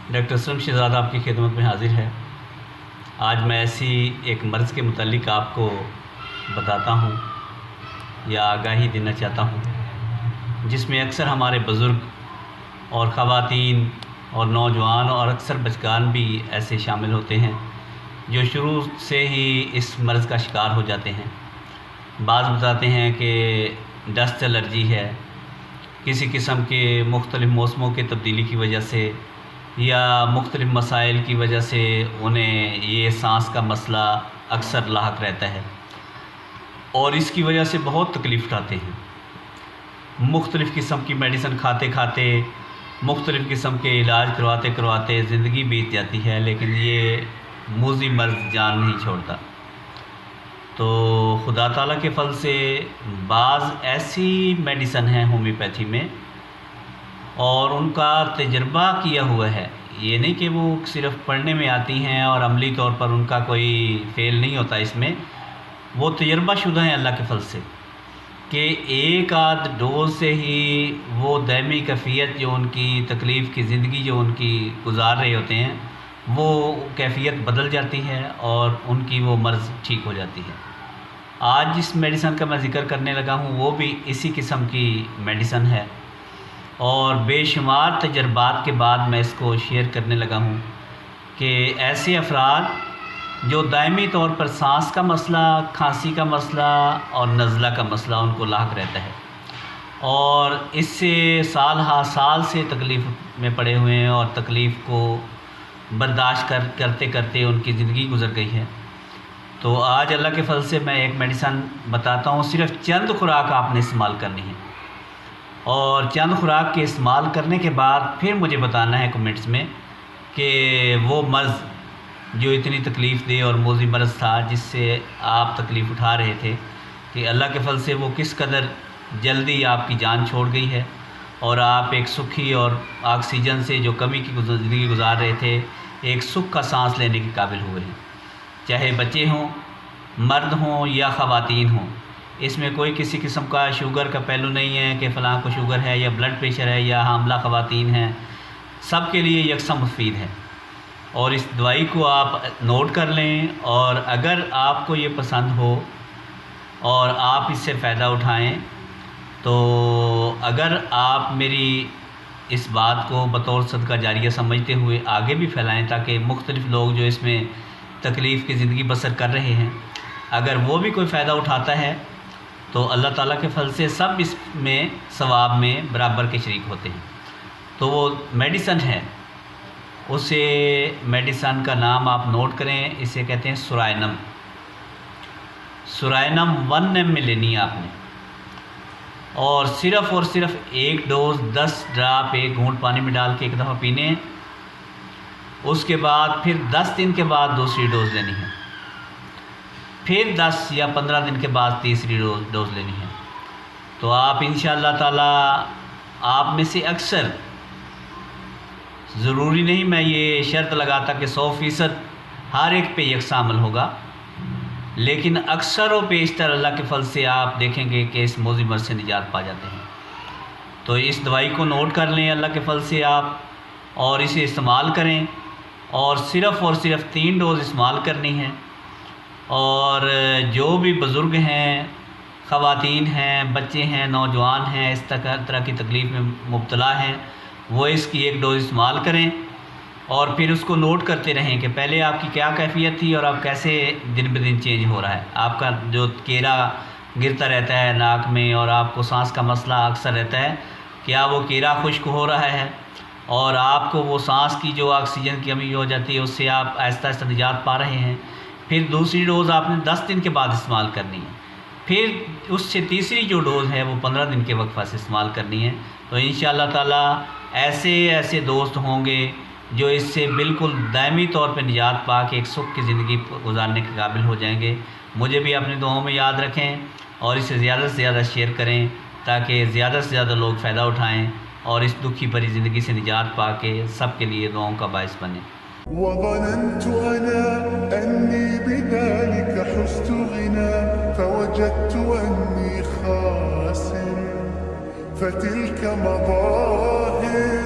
Doctor Aslam Shahzad آپ کی خدمت میں حاضر ہے۔ آج میں ایسی ایک مرض کے متعلق آپ کو بتاتا ہوں یا آگاہی دینا چاہتا ہوں، جس میں اکثر ہمارے بزرگ اور خواتین اور نوجوان اور اکثر بچگان بھی ایسے شامل ہوتے ہیں جو شروع سے ہی اس مرض کا شکار ہو جاتے ہیں۔ بعض بتاتے ہیں کہ ڈسٹ الرجی ہے، کسی قسم کے مختلف موسموں کے تبدیلی کی وجہ سے یا مختلف مسائل کی وجہ سے انہیں یہ سانس کا مسئلہ اکثر لاحق رہتا ہے اور اس کی وجہ سے بہت تکلیف اٹھاتے ہیں۔ مختلف قسم کی میڈیسن کھاتے کھاتے، مختلف قسم کے علاج کرواتے کرواتے زندگی بیت جاتی ہے، لیکن یہ موذی مرض جان نہیں چھوڑتا۔ تو خدا تعالیٰ کے فضل سے بعض ایسی میڈیسن ہیں ہومیوپیتھی میں، اور ان کا تجربہ کیا ہوا ہے، یہ نہیں کہ وہ صرف پڑھنے میں آتی ہیں اور عملی طور پر ان کا کوئی فیل نہیں ہوتا، اس میں وہ تجربہ شدہ ہیں اللہ کے فضل سے، کہ ایک آدھ ڈوز سے ہی وہ دائمی کیفیت جو ان کی تکلیف کی زندگی جو ان کی گزار رہے ہوتے ہیں وہ کیفیت بدل جاتی ہے اور ان کی وہ مرض ٹھیک ہو جاتی ہے۔ آج جس میڈیسن کا میں ذکر کرنے لگا ہوں وہ بھی اسی قسم کی میڈیسن ہے، اور بے شمار تجربات کے بعد میں اس کو شیئر کرنے لگا ہوں کہ ایسے افراد جو دائمی طور پر سانس کا مسئلہ، کھانسی کا مسئلہ اور نزلہ کا مسئلہ ان کو لاحق رہتا ہے، اور اس سے سال ہا سال سے تکلیف میں پڑے ہوئے ہیں اور تکلیف کو برداشت کرتے کرتے ان کی زندگی گزر گئی ہے۔ تو آج اللہ کے فضل سے میں ایک میڈیسن بتاتا ہوں، صرف چند خوراک آپ نے استعمال کرنی ہے، اور چند خوراک کے استعمال کرنے کے بعد پھر مجھے بتانا ہے کمنٹس میں کہ وہ مرض جو اتنی تکلیف دہ اور موذی مرض تھا جس سے آپ تکلیف اٹھا رہے تھے، کہ اللہ کے فضل سے وہ کس قدر جلدی آپ کی جان چھوڑ گئی ہے اور آپ ایک سکھی اور آکسیجن سے جو کمی کی زندگی گزار رہے تھے ایک سکھ کا سانس لینے کے قابل ہوئے ہیں۔ چاہے بچے ہوں، مرد ہوں یا خواتین ہوں، اس میں کوئی کسی قسم کا شوگر کا پہلو نہیں ہے کہ فلاں کو شوگر ہے یا بلڈ پریشر ہے یا حاملہ خواتین ہیں، سب کے لیے یکساں مفید ہے۔ اور اس دوائی کو آپ نوٹ کر لیں، اور اگر آپ کو یہ پسند ہو اور آپ اس سے فائدہ اٹھائیں تو اگر آپ میری اس بات کو بطور صدقہ جاریہ سمجھتے ہوئے آگے بھی پھیلائیں تاکہ مختلف لوگ جو اس میں تکلیف کی زندگی بسر کر رہے ہیں اگر وہ بھی کوئی فائدہ اٹھاتا ہے تو اللہ تعالیٰ کے فضل سے سب اس میں ثواب میں برابر کے شریک ہوتے ہیں۔ تو وہ میڈیسن ہے، اسے میڈیسن کا نام آپ نوٹ کریں، اسے کہتے ہیں سورائنم۔ سورائنم 1 ml لینی ہے آپ نے، اور صرف ایک ڈوز 10 ڈراپ ایک گھونٹ پانی میں ڈال کے ایک دفعہ پینے ہیں، اس کے بعد پھر 10 دن کے بعد دوسری ڈوز لینی ہے، پھر 10 یا 15 دن کے بعد تیسری ڈوز لینی ہے۔ تو آپ انشاءاللہ تعالیٰ آپ میں سے اکثر، ضروری نہیں میں یہ شرط لگاتا کہ 100% ہر ایک پہ یکساں عمل ہوگا، لیکن اکثر و بیشتر اللہ کے فضل سے آپ دیکھیں گے کہ اس موذی مرض سے نجات پا جاتے ہیں۔ تو اس دوائی کو نوٹ کر لیں اللہ کے فضل سے آپ، اور اسے استعمال کریں، اور صرف 3 ڈوز استعمال کرنی ہے۔ اور جو بھی بزرگ ہیں، خواتین ہیں، بچے ہیں، نوجوان ہیں، اس طرح کی تکلیف میں مبتلا ہیں، وہ اس کی ایک ڈوز استعمال کریں، اور پھر اس کو نوٹ کرتے رہیں کہ پہلے آپ کی کیا کیفیت تھی اور اب کیسے دن بہ دن چینج ہو رہا ہے۔ آپ کا جو کیرا گرتا رہتا ہے ناک میں اور آپ کو سانس کا مسئلہ اکثر رہتا ہے، کیا وہ کیرا خشک ہو رہا ہے اور آپ کو وہ سانس کی جو آکسیجن کی کمی ہو جاتی ہے اس سے آپ آہستہ آہستہ نجات پا رہے ہیں۔ پھر دوسری ڈوز آپ نے 10 دن کے بعد استعمال کرنی ہے، پھر اس سے تیسری جو ڈوز ہے وہ 15 دن کے وقفہ سے استعمال کرنی ہے۔ تو انشاءاللہ تعالیٰ ایسے دوست ہوں گے جو اس سے بالکل دائمی طور پہ نجات پا کے ایک سکھ کی زندگی گزارنے کے قابل ہو جائیں گے۔ مجھے بھی اپنی دعاؤں میں یاد رکھیں اور اسے زیادہ سے زیادہ شیئر کریں تاکہ زیادہ سے زیادہ لوگ فائدہ اٹھائیں اور اس دکھی بھری زندگی سے نجات پا کے سب کے لیے دعاؤں کا باعث بنیں۔ وظننت أنا أني بذلك حزت غنى فوجدت أني خاسر فتلك مظاهر